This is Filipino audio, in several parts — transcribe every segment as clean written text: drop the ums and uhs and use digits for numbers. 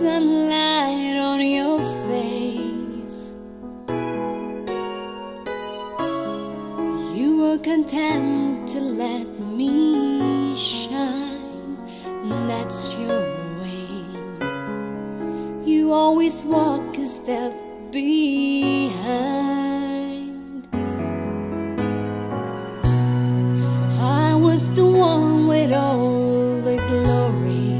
sunlight on your face. You were content to let me shine, that's your way. You always walk a step behind. So I was the one with all the glory,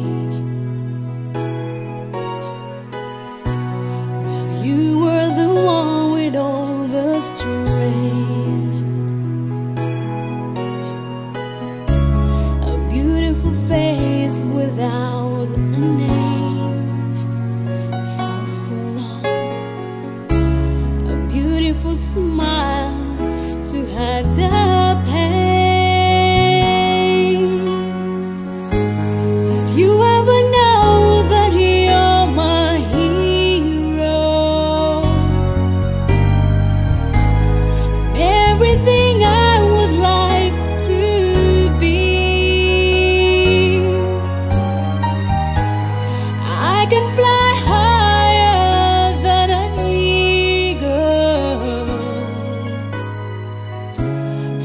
while you were the one with all the strength. A beautiful face without a name for so long, a beautiful smile to hide the pain. If you ever know that you're my hero, everything I would like to be, I can fly higher than an eagle.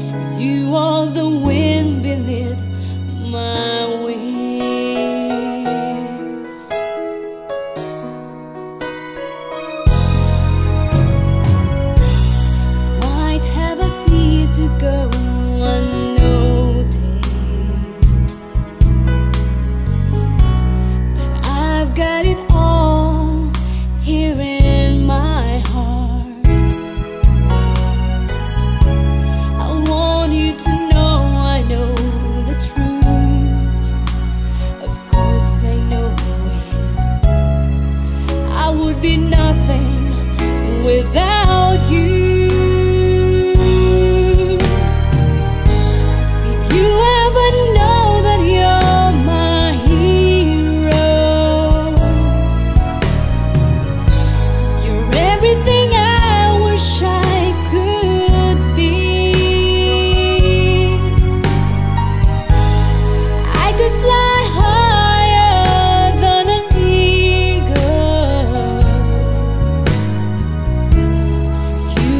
For you are the wind beneath my wings. Might have appeared to go unnoticed, but I've got it all here in my heart. I want you to know I know the truth. Of course I know it. I would be nothing without you. If you ever know that you're my hero, you're everything I wish I could be. I could fly higher than an eagle. For you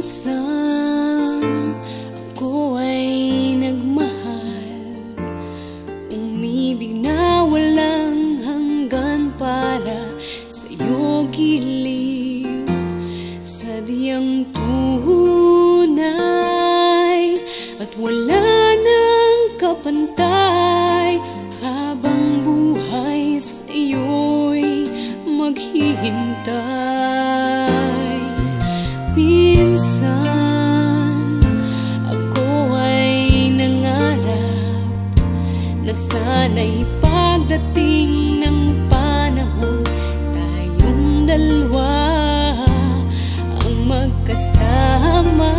Minsan ako ay nagmahal, umibig na walang hanggan para sa'yo giliw. Sadyang tunay at wala nang kapantay, habang buhay sa'yo'y maghihintay. Minsan ako ay nangarap na sana'y pagdating ng panahon, tayong dalawa ang magkasama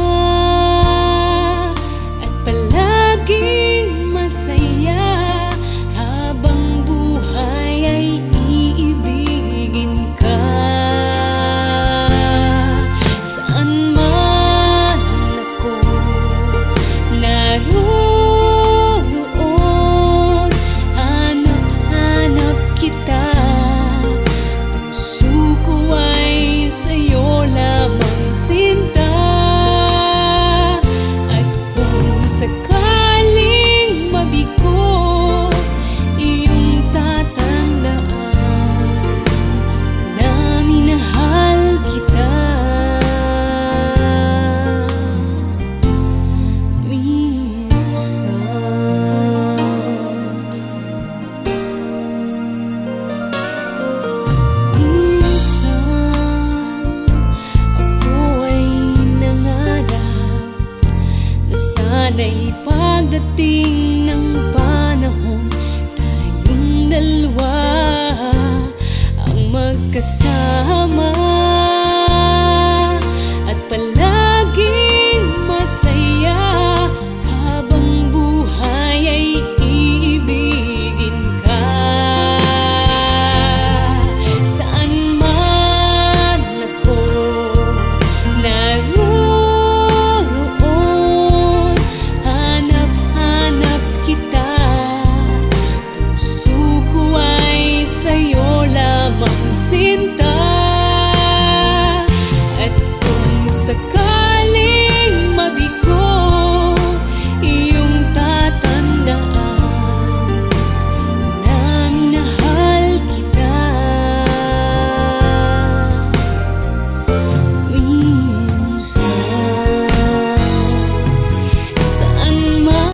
at palaging masaya, habang buhay ay iibigin ka. Sakaling mabigo, iyong tatandaan na minahal kita. Minsan ako ay nangarap na sana'y pagdating ng panahon, tayong dalawa ang magkasama